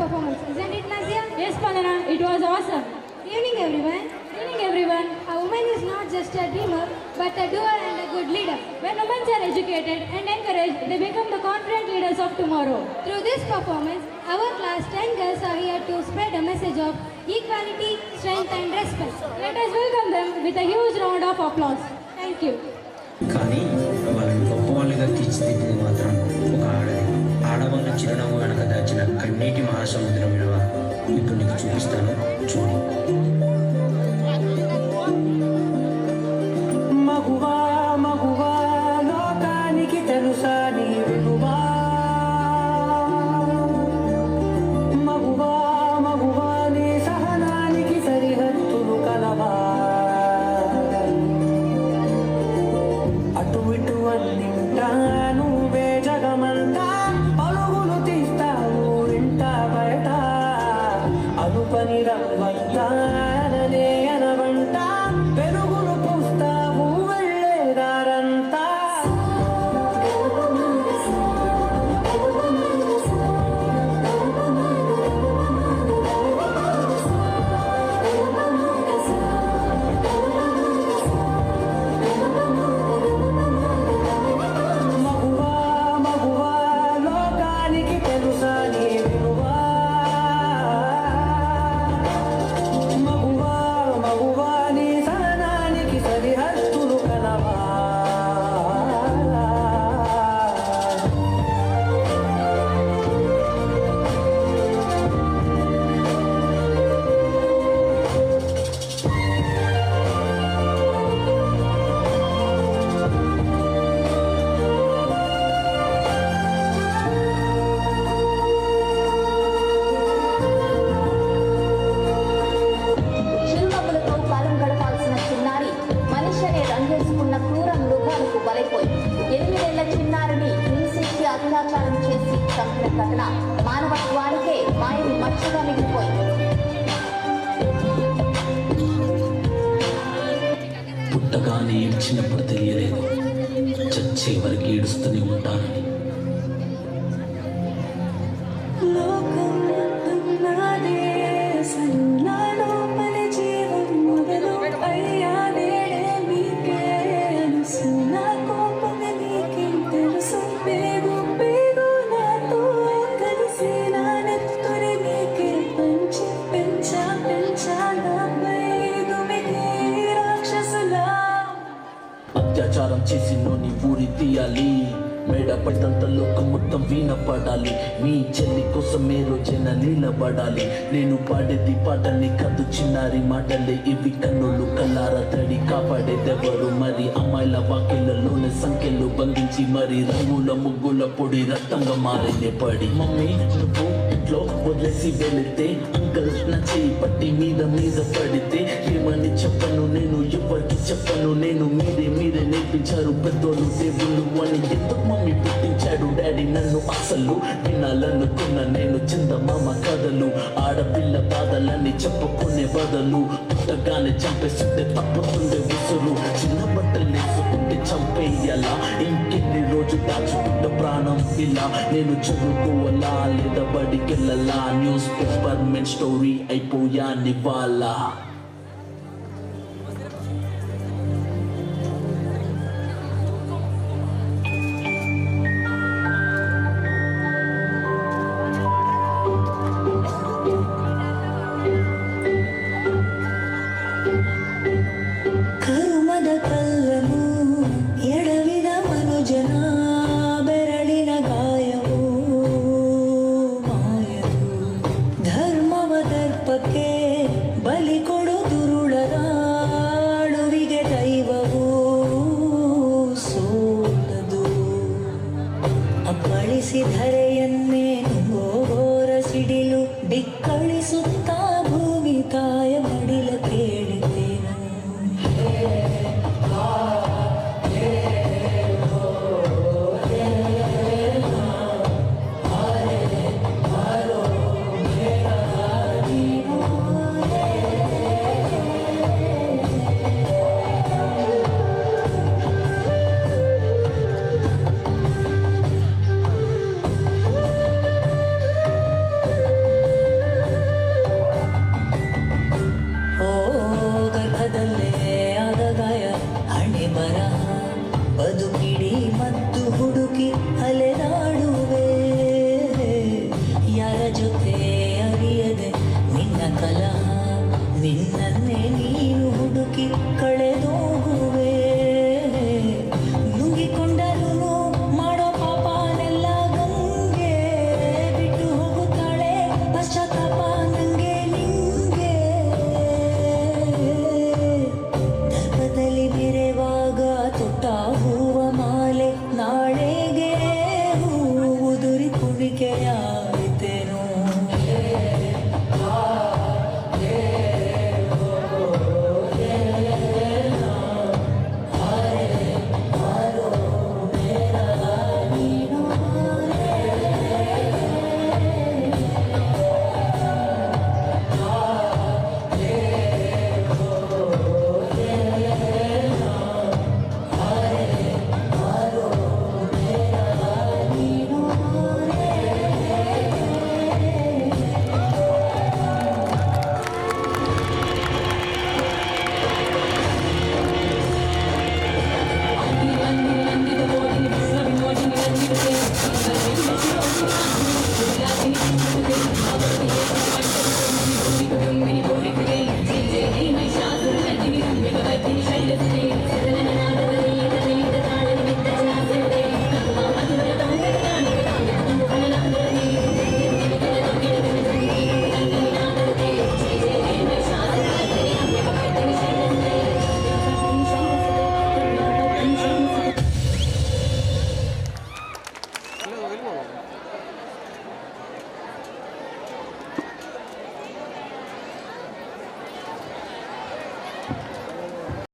performance, isn't it, Nazia? Yes, Pandana, it was awesome. Evening, everyone. Evening, everyone. A woman is not just a dreamer, but a doer and a good leader. When women are educated and encouraged, they become the confident leaders of tomorrow. Through this performance, our class 10 girls are here to spread a message of equality, strength, and respect. Let us welcome them with a huge round of applause. Thank you. కానీ వాళ్ళని గొప్పవాళ్ళుగా తీర్చిదిద్దింది మాత్రం ఒక ఆడవాళ్ళ చిరునవ్వు వెనక దాచిన కన్నీటి మహాసముద్రం విలువ ఇప్పుడు నీకు చూపిస్తాను, చూడు. మగువా మగువా లోకానికి తెలుసా నీ విలువా, మగువా మగువా నీ సహనానికి సరిహద్దులు కలవా, అటు ఇటు అన్నింటా నువ్వే జగమంతా పలుగులు తీస్తావు ఇంట బయట, అనుపని రవ్వంతా అననే అనవంట పెరుగులు పూస్తావు వెళ్ళేదారంతా. మగువా మగువా లోకానికి తెలుసా నీ విలువా, మగువా మగువా నీ సహనానికి సరిహద్దులు కలవా. చిరునవ్వులతో కాలం గడపాల్సిన చిన్నారి మనిషి అనే రంగేసుకున్న క్రూర మృగాలకు బలైపోయి 8 ఏళ్ల చిన్నారిని హింసించి అత్యాచారం చేసి చంపిన ఘటన మానవత్వానికే మాయని మచ్చగా మిగిలిపోయింది. పుట్టగానే ఏడ్చినప్పుడు తెలియలేదు, చచ్చే వరకు ఏడుస్తూనే ఉంటానని. అత్యాచారం చేసి నోని ఊరి తీయాలి, మేడ పడ్డంత లోకం మొత్తం వీణపడాలి, మీ చెల్లి కోసం ఏ రోజైనా నిలబడాలి. నేను పాడేది పాటని కాదు చిన్నారి మాటలే ఇవి, కన్నులు కల్లార తడి కాపాడేదెవరు మరి, అమ్మాయిల వాకిళ్లలోనే సంఖ్యలు బంధించి మరి రంగుల ముగ్గుల పొడి రక్తంగా మారేనే పడి. మమ్మీ నువ్వు ఇంట్లో వదిలేసి వెళితే అంకల్ నా చేయి పట్టి మీద మీద పడితే ఏమని చెప్పను నేను, ఎవరికి చెప్పను నేను, మీరే నేర్పించారు పెద్దోళ్ళు దేవుళ్ళు అని. ఎందుకు మమ్మీ పుట్టించాడు డాడీ నన్ను, అసలు వినాలనుకున్న నేను చందమామ కథలు, ఆడపిల్ల బాధలన్నీ చెప్పుకునే బదులు పుట్టగానే చంపేస్తుంటే తప్పుతుండే విసురు, చిన్న బట్టలు వేసుకుంటే చంపేయాలా, ఇంకెన్ని రోజు దాచుకుంటే ప్రాణం ఇలా, నేను చదువుకోవాలా లేదా బడికెళ్ళాలా, న్యూస్ పేపర్ మెన్ స్టోరీ అయిపోయా నివాలా. ಕರುಮದ ಕಲ್ಲನು ಎಡವಿದ ಮನುಜನ ಬೆರಳಿನ ಗಾಯವು ಮಾಯವು, ಧರ್ಮವ ದರ್ಪಕ್ಕೆ ಬಲಿ ಕೊಡು ದುರುಳರ ಅಳುವಿಗೆ ದೈವವು ಸೋಲದು, ಅಪ್ಪಳಿಸಿ ಧರೆಯನ್ನೇ ನುಂಗೋರ ಸಿಡಿಲು ಬಿಕ್ಕಳಿಸುತ್ತಾ ಭೂಮಿ ತಾಯ ಮಡಿಲ ಕೇಳಿದ್ದೇನು. ಜೊತೆ ಅರಿಯದೆ ನಿನ್ನ ಕಲಹ ನಿನ್ನನ್ನೇ ನೀನು ಹುಡುಕಿ ಕಳೆದೋಗುವ